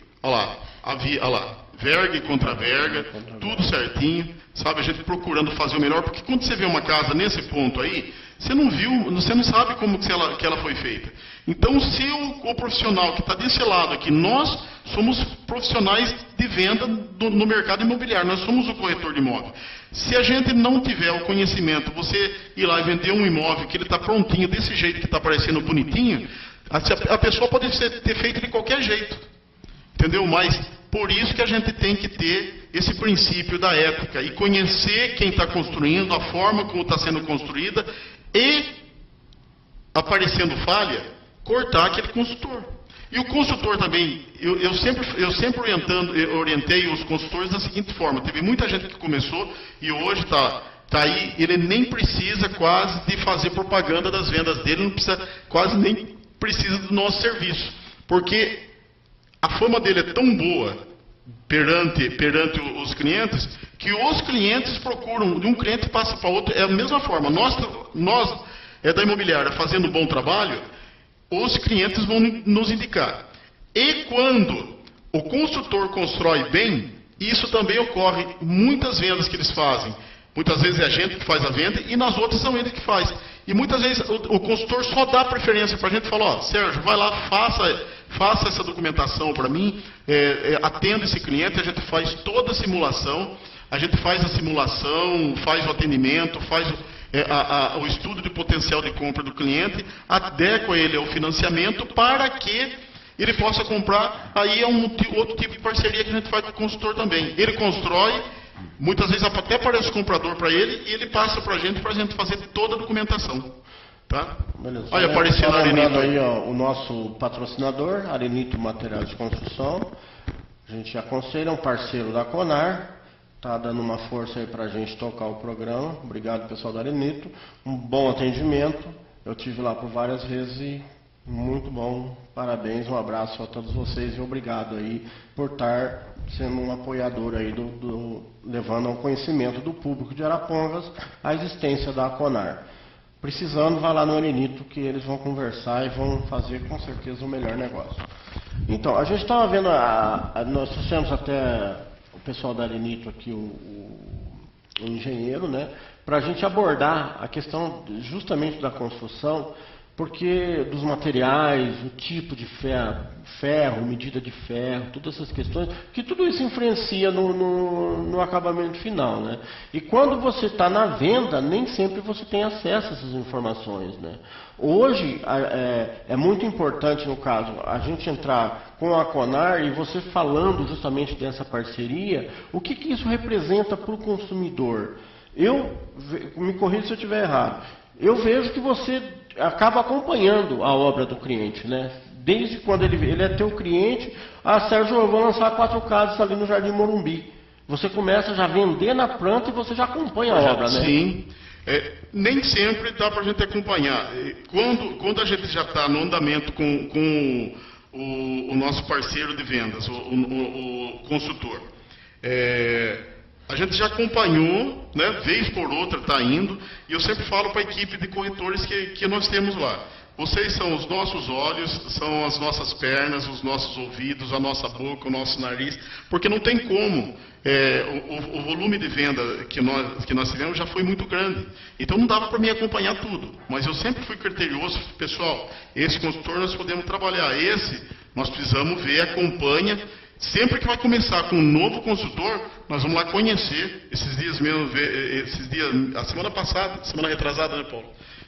verga e contra-verga, tudo certinho, sabe? A gente procurando fazer o melhor, porque quando você vê uma casa nesse ponto aí, você não sabe como que ela foi feita. Então, se o profissional que está desse lado aqui, nós somos profissionais de venda no mercado imobiliário, nós somos o corretor de imóvel. Se a gente não tiver o conhecimento, você ir lá e vender um imóvel que ele está prontinho, desse jeito que está parecendo bonitinho, a pessoa pode ter feito de qualquer jeito. Entendeu? Mas por isso que a gente tem que ter esse princípio da ética e conhecer quem está construindo, a forma como está sendo construída e, aparecendo falha, cortar aquele consultor. E o consultor também, eu sempre orientei os consultores da seguinte forma: teve muita gente que começou e hoje está aí, ele nem precisa quase de fazer propaganda das vendas dele, quase nem precisa do nosso serviço. porque a fama dele é tão boa perante os clientes, que os clientes procuram, de um cliente passa para outro, é a mesma forma. Nós da imobiliária fazendo um bom trabalho, os clientes vão nos indicar. E quando o construtor constrói bem, isso também ocorre, muitas vendas que eles fazem. Muitas vezes é a gente que faz a venda e nas outras são ele que faz. E muitas vezes o consultor só dá preferência para a gente, fala, ó, Sérgio, vai lá, faça essa documentação para mim, atenda esse cliente, a gente faz toda a simulação, faz o atendimento, faz o estudo de potencial de compra do cliente, adequa ele ao financiamento para que ele possa comprar. Aí é outro tipo de parceria que a gente faz com o consultor também. Ele constrói, muitas vezes até aparece o comprador para ele, e ele passa para a gente fazer toda a documentação. Tá? Beleza. Olha, apareceu na Arenito aí, ó, o nosso patrocinador, Arenito Materiais de Construção. A gente aconselha, um parceiro da Conar. Tá dando uma força aí para a gente tocar o programa. Obrigado, pessoal da Arenito. Um bom atendimento. Eu tive lá por várias vezes e muito bom. Parabéns, um abraço a todos vocês e obrigado aí por estar sendo um apoiador aí levando ao conhecimento do público de Arapongas a existência da Conar. Precisando, vai lá no Arenito que eles vão conversar e vão fazer com certeza o melhor negócio. Então, a gente estava vendo, nós trouxemos até o pessoal da Arenito aqui, o engenheiro, né, para a gente abordar a questão justamente da construção, porque dos materiais, o tipo de ferro, medida de ferro, todas essas questões, que tudo isso influencia no acabamento final, né? E quando você está na venda, nem sempre você tem acesso a essas informações, né? Hoje, é muito importante, no caso, a gente entrar com a Conar e você falando justamente dessa parceria, o que isso representa para o consumidor? Me corrija se eu estiver errado, eu vejo que você acaba acompanhando a obra do cliente, né? Desde quando ele é teu cliente, Sérgio, eu vou lançar 4 casas ali no Jardim Morumbi. Você começa já a vender na planta e você já acompanha a obra, né? Sim. Nem sempre dá para a gente acompanhar. Quando a gente já está no andamento com o nosso parceiro de vendas, o consultor, a gente já acompanhou, né, vez por outra está indo, e eu sempre falo para a equipe de corretores que nós temos lá. Vocês são os nossos olhos, são as nossas pernas, os nossos ouvidos, a nossa boca, o nosso nariz, porque não tem como. O volume de venda que nós tivemos já foi muito grande. Então não dava para mim acompanhar tudo. Mas eu sempre fui criterioso, pessoal, esse consultor nós podemos trabalhar, esse nós precisamos ver, acompanha. Sempre que vai começar com um novo consultor, nós vamos lá conhecer. Esses dias, a semana passada, semana retrasada, né, Paulo?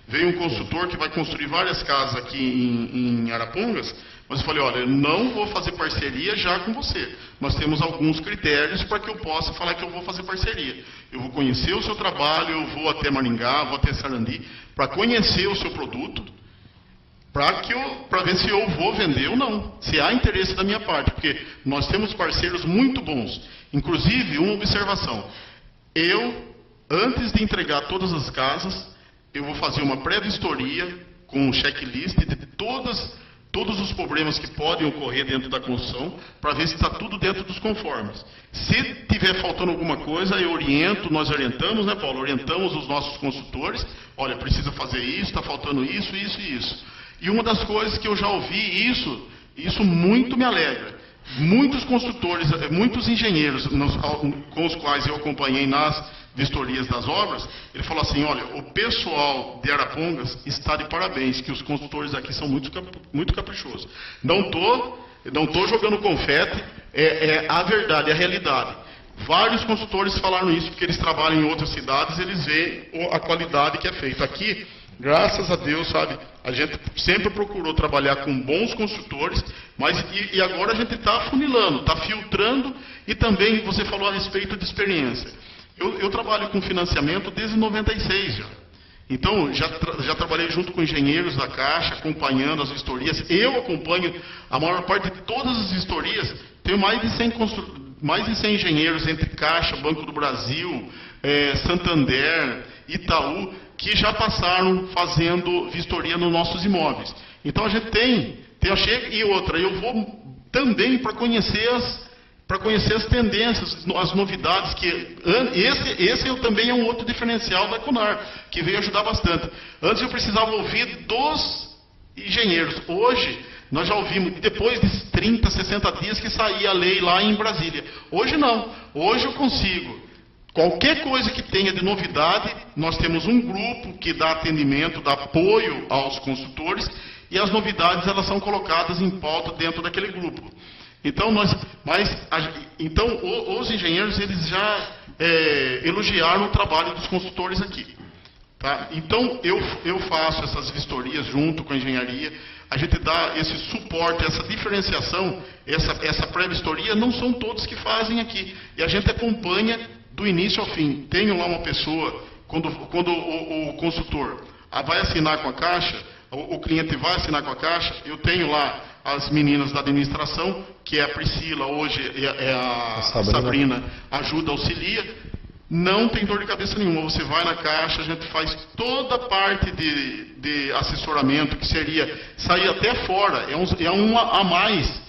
Veio um consultor que vai construir várias casas aqui em Arapongas, mas eu falei, olha, eu não vou fazer parceria já com você. Nós temos alguns critérios para que eu possa falar que eu vou fazer parceria. Eu vou conhecer o seu trabalho, eu vou até Maringá, vou até Sarandi, para conhecer o seu produto, para ver se eu vou vender ou não, se há interesse da minha parte, porque nós temos parceiros muito bons. Inclusive, uma observação, antes de entregar todas as casas, eu vou fazer uma pré-vistoria com um checklist de todos os problemas que podem ocorrer dentro da construção, para ver se está tudo dentro dos conformes. Se tiver faltando alguma coisa, nós orientamos, né, Paulo? Orientamos os nossos consultores, olha, precisa fazer isso, está faltando isso, isso e isso. E uma das coisas que eu já ouvi, isso muito me alegra. Muitos consultores, muitos engenheiros com os quais eu acompanhei nas vistorias das obras, ele falou assim, olha, o pessoal de Arapongas está de parabéns, que os consultores aqui são muito caprichosos. Não estou jogando confete, é a verdade, é a realidade. Vários consultores falaram isso, porque eles trabalham em outras cidades, eles veem a qualidade que é feita. Aqui, graças a Deus, sabe, a gente sempre procurou trabalhar com bons consultores, e agora a gente está afunilando, está filtrando, e também você falou a respeito de experiência. Eu trabalho com financiamento desde 96 já. Então, já trabalhei junto com engenheiros da Caixa, acompanhando as vistorias. Eu acompanho a maior parte de todas as vistorias. Tenho mais de 100 engenheiros entre Caixa, Banco do Brasil, Santander, Itaú, que já passaram fazendo vistoria nos nossos imóveis. Então, a gente tem Então, eu chego, e outra, eu vou também para conhecer as tendências, as novidades, que esse também é um outro diferencial da Conar, que veio ajudar bastante. Antes eu precisava ouvir dos engenheiros. Hoje, nós já ouvimos, depois de 30, 60 dias que saía a lei lá em Brasília. Hoje não. Hoje eu consigo. Qualquer coisa que tenha de novidade, nós temos um grupo que dá atendimento, dá apoio aos consultores, e as novidades elas são colocadas em pauta dentro daquele grupo. Então, os engenheiros eles já elogiaram o trabalho dos consultores aqui. Tá? Então, eu faço essas vistorias junto com a engenharia, a gente dá esse suporte, essa diferenciação, essa pré-vistoria, não são todos que fazem aqui. E a gente acompanha do início ao fim. Tenho lá uma pessoa, quando o consultor vai assinar com a Caixa, o cliente vai assinar com a Caixa, eu tenho lá as meninas da administração, que é a Priscila, hoje é a Sabrina, ajuda, auxilia. Não tem dor de cabeça nenhuma. Você vai na Caixa, a gente faz toda a parte de assessoramento, que seria sair até fora, é uma a mais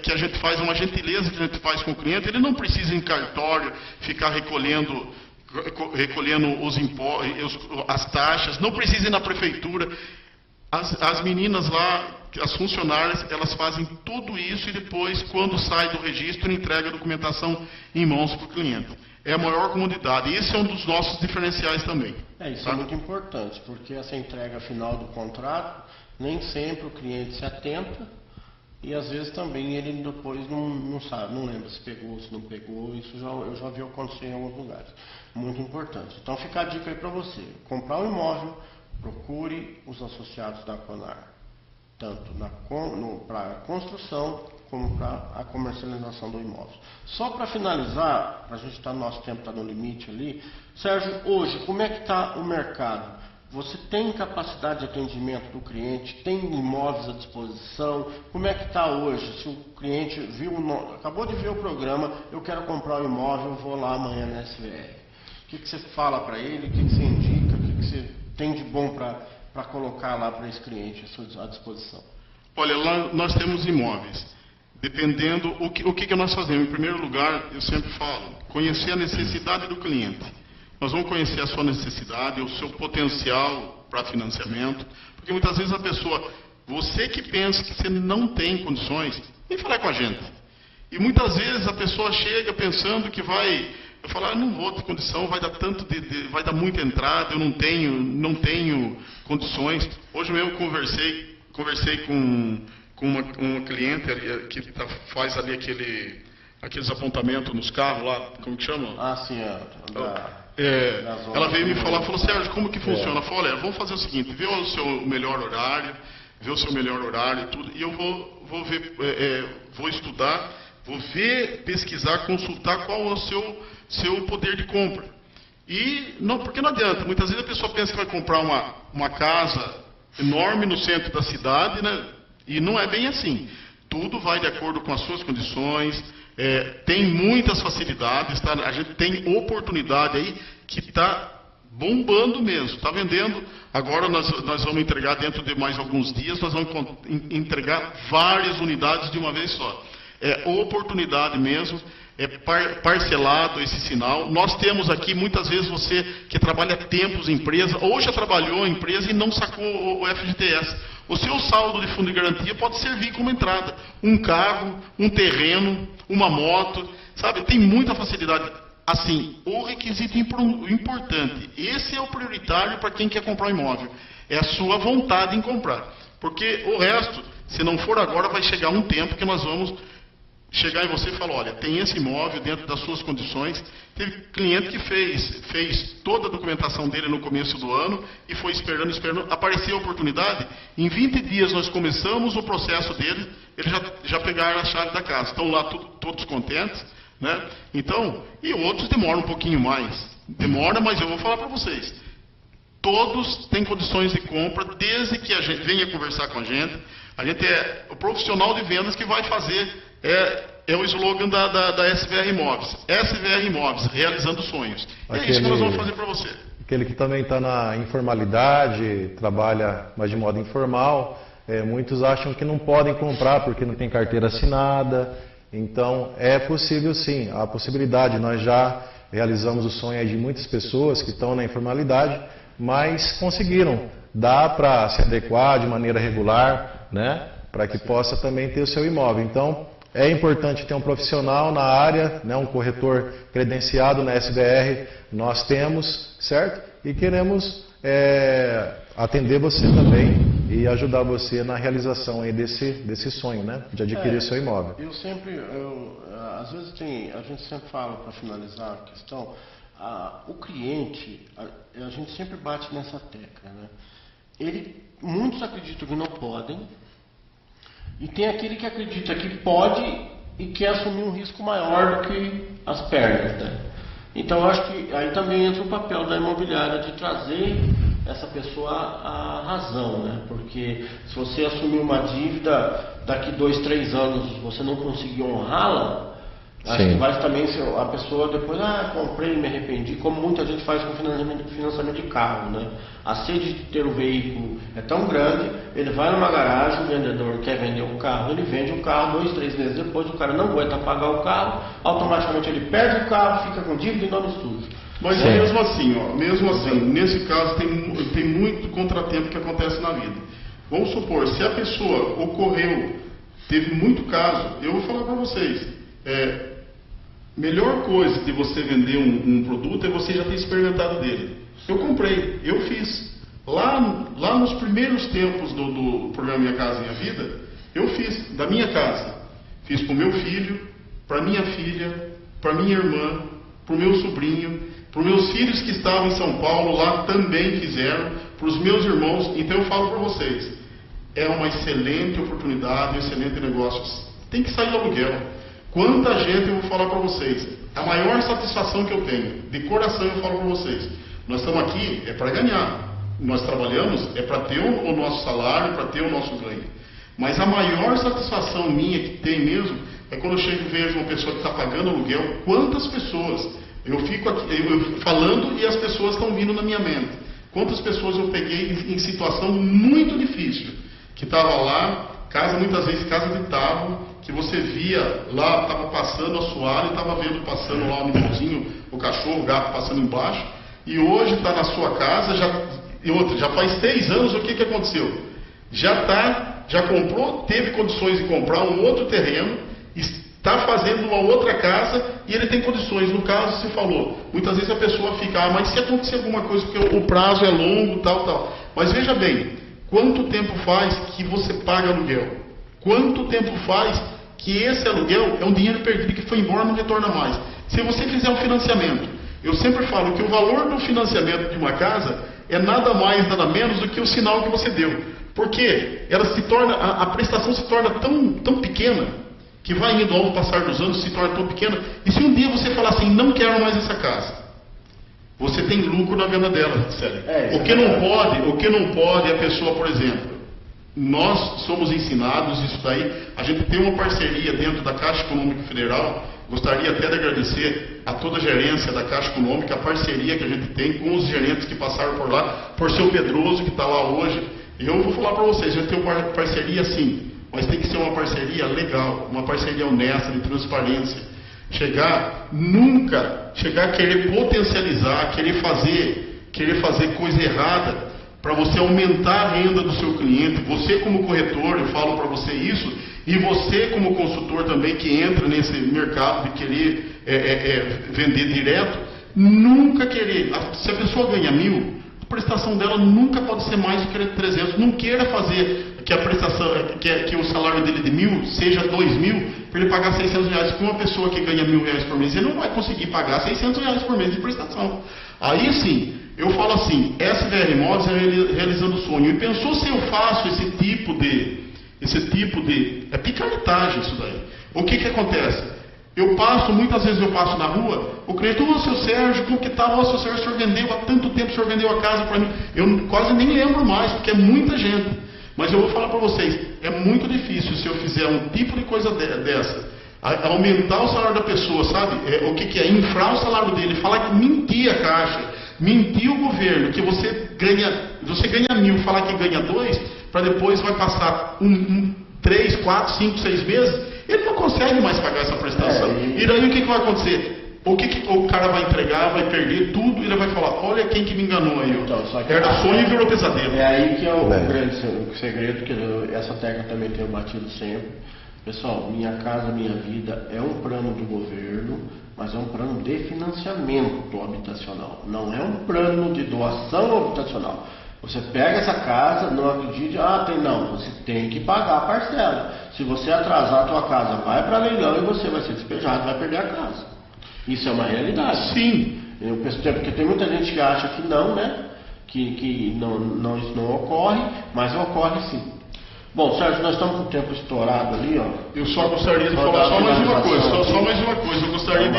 que a gente faz, uma gentileza que a gente faz com o cliente. Ele não precisa ir em cartório, ficar recolhendo os impostos, as taxas, não precisa ir na prefeitura. As meninas lá, as funcionárias, elas fazem tudo isso e depois, quando sai do registro, entrega a documentação em mãos para o cliente. É a maior comodidade. Isso é um dos nossos diferenciais também. Isso é muito importante, porque essa entrega final do contrato, nem sempre o cliente se atenta e às vezes também ele depois não sabe, não lembra se pegou, se não pegou. Isso eu já vi acontecer em alguns lugares. Muito importante. Então fica a dica aí para você. Comprar um imóvel, procure os associados da Conar, tanto para a construção como para a comercialização do imóvel. Só para finalizar, a gente nosso tempo está no limite ali. Sérgio, hoje, como é que está o mercado? Você tem capacidade de atendimento do cliente? Tem imóveis à disposição? Como é que está hoje? Se o cliente acabou de ver o programa, eu quero comprar um imóvel, vou lá amanhã na SVR. O que você fala para ele? O que você indica? O que você tem de bom para colocar lá para esse cliente à disposição? Olha, lá nós temos imóveis. Dependendo, o que nós fazemos? Em primeiro lugar, eu sempre falo, conhecer a necessidade do cliente. Nós vamos conhecer a sua necessidade, o seu potencial para financiamento, porque muitas vezes a pessoa, você que pensa que você não tem condições, vem falar com a gente. E muitas vezes a pessoa chega pensando que vai, eu falo, não vou ter condição, vai dar vai dar muita entrada, eu não tenho condições. Hoje mesmo conversei com uma cliente que faz ali aqueles apontamentos nos carros lá, como que chama? Sim, ela veio me falar, falou, Sérgio, como que funciona? Ela falou, olha, vamos fazer o seguinte, vê o seu melhor horário e tudo, e eu vou estudar, vou ver, pesquisar, consultar qual é o seu poder de compra. Porque não adianta, muitas vezes a pessoa pensa que vai comprar uma casa enorme no centro da cidade, né? E não é bem assim. Tudo vai de acordo com as suas condições, tem muitas facilidades, tá? A gente tem oportunidade aí que está bombando mesmo, está vendendo. Agora nós vamos entregar, dentro de mais alguns dias, nós vamos entregar várias unidades de uma vez só. É oportunidade mesmo, é parcelado esse sinal. Nós temos aqui, muitas vezes, você que trabalha tempos em empresa, ou já trabalhou em empresa e não sacou o FGTS. O seu saldo de fundo de garantia pode servir como entrada. Um carro, um terreno, uma moto, sabe? Tem muita facilidade. Assim, o requisito importante, esse é o prioritário para quem quer comprar um imóvel, é a sua vontade em comprar. Porque o resto, se não for agora, vai chegar um tempo que nós vamos chegar em você e falar, olha, tem esse imóvel dentro das suas condições. Teve cliente que fez toda a documentação dele no começo do ano e foi esperando, apareceu a oportunidade. Em 20 dias nós começamos o processo dele, eles já pegaram a chave da casa, estão lá todos contentes, né? Então, e outros demoram um pouquinho mais. Demora, mas eu vou falar para vocês. Todos têm condições de compra, desde que a gente venha conversar com a gente. A gente é o profissional de vendas que vai fazer, é o slogan da SVR Imóveis. SVR Imóveis, realizando sonhos. É isso que nós vamos fazer para você. Aquele que também está na informalidade, trabalha mais de modo informal, muitos acham que não podem comprar porque não tem carteira assinada. Então, é possível sim, há possibilidade. Nós já realizamos o sonho aí de muitas pessoas que estão na informalidade, mas conseguiram. Dá para se adequar de maneira regular, né? Para que possa também ter o seu imóvel. Então, é importante ter um profissional na área, né? Um corretor credenciado na SBR, nós temos, certo? E queremos atender você também e ajudar você na realização aí desse sonho, né? De adquirir o seu imóvel. Às vezes a gente sempre fala, para finalizar a questão, o cliente, a gente sempre bate nessa tecla, né? Muitos acreditam que não podem, e tem aquele que acredita que pode e quer assumir um risco maior do que as perdas, né? Então, eu acho que aí também entra o papel da imobiliária de trazer essa pessoa à razão, né? Porque se você assumir uma dívida, daqui 2, 3 anos você não conseguir honrá-la, acho que vai também ser a pessoa depois, comprei, me arrependi, como muita gente faz com financiamento de carro, né? A sede de ter o veículo é tão grande, ele vai numa garagem, o vendedor quer vender o carro, ele vende o carro, 2, 3 meses depois o cara não aguenta pagar o carro, automaticamente ele perde o carro, fica com dívida e nome sujo. Mas mesmo assim, nesse caso tem muito contratempo que acontece na vida. Vamos supor, se a pessoa teve muito caso, eu vou falar para vocês, melhor coisa de você vender um produto é você já ter experimentado dele. Eu comprei, eu fiz. Lá nos primeiros tempos do programa Minha Casa Minha Vida, eu fiz da minha casa. Fiz para o meu filho, para minha filha, para minha irmã, para o meu sobrinho, para os meus filhos que estavam em São Paulo, lá também fizeram, para os meus irmãos. Então eu falo para vocês, é uma excelente oportunidade, um excelente negócio. Tem que sair do aluguel. Quanta gente, eu vou falar para vocês, a maior satisfação que eu tenho, de coração eu falo para vocês, nós estamos aqui para ganhar, nós trabalhamos para ter o nosso salário, para ter o nosso ganho, mas a maior satisfação minha que tem mesmo, é quando eu chego e vejo uma pessoa que está pagando aluguel, quantas pessoas, eu fico aqui eu falando e as pessoas estão vindo na minha mente, quantas pessoas eu peguei em situação muito difícil, que estava lá, muitas vezes casa de tábua, que você via lá, estava passando o assoalho, estava vendo passando lá o animalzinho, o cachorro, o gato passando embaixo, e hoje está na sua casa, já faz 3 anos, o que aconteceu? Já comprou, teve condições de comprar um outro terreno, está fazendo uma outra casa e ele tem condições. No caso, você falou, muitas vezes a pessoa fica, mas se acontecer alguma coisa, porque o prazo é longo, tal. Mas veja bem, quanto tempo faz que você paga aluguel? Quanto tempo faz que esse aluguel é um dinheiro perdido que foi embora e não retorna mais? Se você fizer um financiamento, eu sempre falo que o valor do financiamento de uma casa é nada mais, nada menos do que o sinal que você deu. Porque ela a prestação se torna tão pequena, que vai indo ao passar dos anos, se torna tão pequena, e se um dia você falar assim, não quero mais essa casa, você tem lucro na venda dela, sério. O que não pode é a pessoa, por exemplo, nós somos ensinados isso daí, a gente tem uma parceria dentro da Caixa Econômica Federal, gostaria até de agradecer a toda a gerência da Caixa Econômica, a parceria que a gente tem com os gerentes que passaram por lá, por seu Pedroso que está lá hoje. Eu vou falar para vocês, a gente tem uma parceria sim, mas tem que ser uma parceria legal, uma parceria honesta, de transparência. Nunca chegar a querer potencializar, querer fazer coisa errada, para você aumentar a renda do seu cliente. Você como corretor, eu falo para você isso, e você como consultor também que entra nesse mercado de querer vender direto, nunca querer. Se a pessoa ganha 1.000, a prestação dela nunca pode ser mais do que 300. Não queira fazer que a prestação, que o salário dele de 1.000 seja 2.000 para ele pagar 600 reais. Com uma pessoa que ganha 1.000 reais por mês, ele não vai conseguir pagar 600 reais por mês de prestação. Aí sim, eu falo assim, SBR Imóveis é realizando o sonho. E pensou se eu faço esse tipo de é picaretagem isso daí. O que acontece? Muitas vezes eu passo na rua, o cliente, seu Sérgio, como que tá? Seu Sérgio, o senhor vendeu há tanto tempo, o senhor vendeu a casa para mim. Eu quase nem lembro mais, porque é muita gente. Mas eu vou falar para vocês, é muito difícil se eu fizer um tipo de coisa dessa, aumentar o salário da pessoa, sabe? O que é? Infrar o salário dele, falar que mentir a Caixa, mentir o governo, que você ganha 1.000, falar que ganha 2, para depois vai passar 3, 4, 5, 6 meses, ele não consegue mais pagar essa prestação. E daí o que vai acontecer? O cara vai entregar, vai perder tudo, e ele vai falar, olha quem que me enganou aí. Então, era sonho e virou pesadelo. É aí que é o grande segredo, que essa tecla também tenho batido sempre. Pessoal, Minha Casa Minha Vida é um plano do governo, mas é um plano de financiamento habitacional. Não é um plano de doação habitacional. Você pega essa casa, não acredite, você tem que pagar a parcela. Se você atrasar a tua casa, vai para leilão e você vai ser despejado, vai perder a casa. Isso é uma realidade. Sim. Porque tem muita gente que acha que não, né? Que não, isso não ocorre, mas ocorre sim. Bom, Sérgio, nós estamos com o tempo estourado ali, ó. Eu só gostaria de falar só mais uma coisa. Só mais uma coisa. Eu gostaria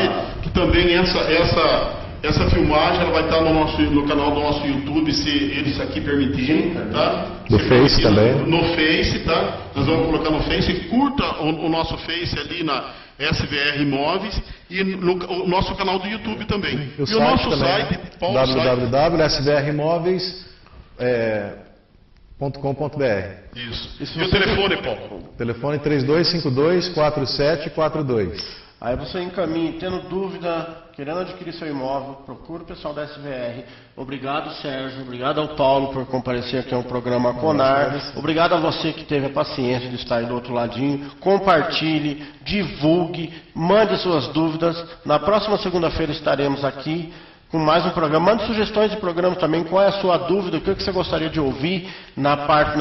que também essa filmagem ela vai estar no canal do nosso YouTube, se eles aqui permitirem, tá? No Face também. No Face, tá? Nós vamos colocar no Face. Curta o nosso Face ali na SVR Imóveis e no nosso canal do YouTube também. E o nosso site, www.svrimóveis.com.br. Isso. E o telefone, Paulo? Telefone 3252-4742. Aí você encaminha, tendo dúvida, querendo adquirir seu imóvel, procura o pessoal da SVR. Obrigado, Sérgio. Obrigado ao Paulo por comparecer aqui ao programa Conar. Obrigado a você que teve a paciência de estar aí do outro ladinho. Compartilhe, divulgue, mande suas dúvidas. Na próxima segunda-feira estaremos aqui com mais um programa. Mande sugestões de programa também. Qual é a sua dúvida? O que você gostaria de ouvir na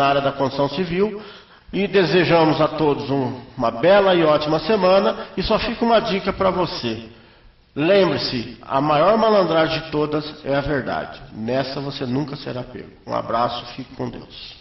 área da construção civil? E desejamos a todos uma bela e ótima semana. E só fica uma dica para você. Lembre-se, a maior malandragem de todas é a verdade. Nessa você nunca será pego. Um abraço, fique com Deus.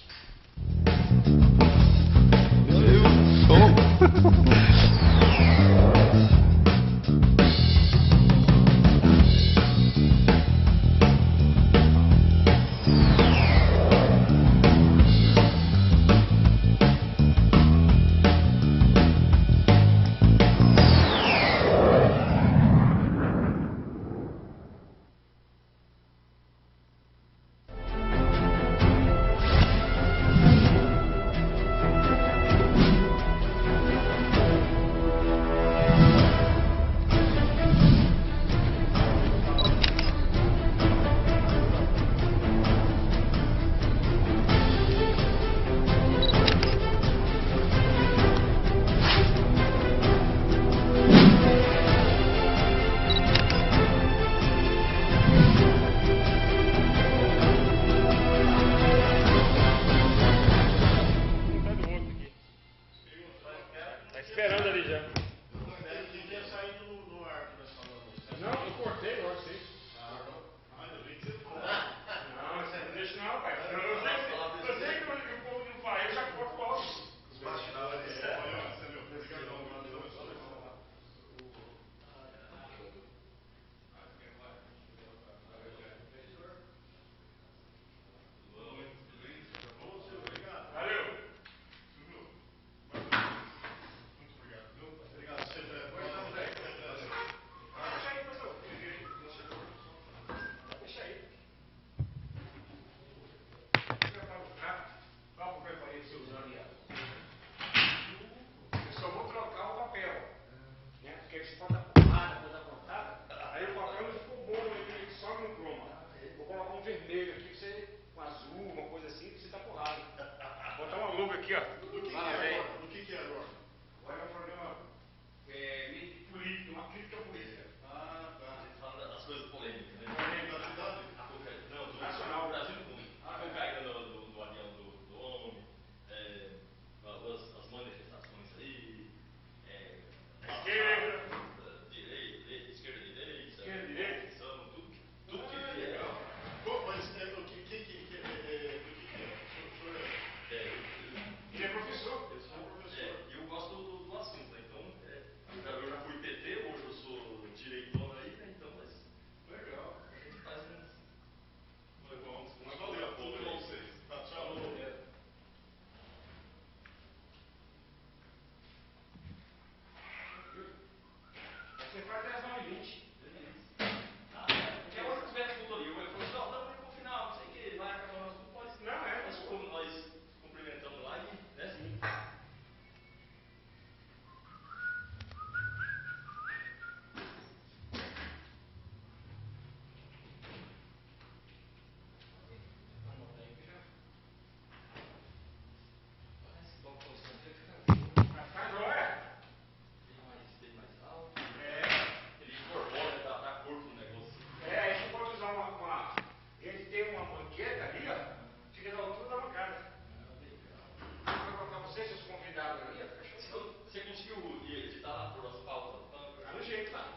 jeito lá.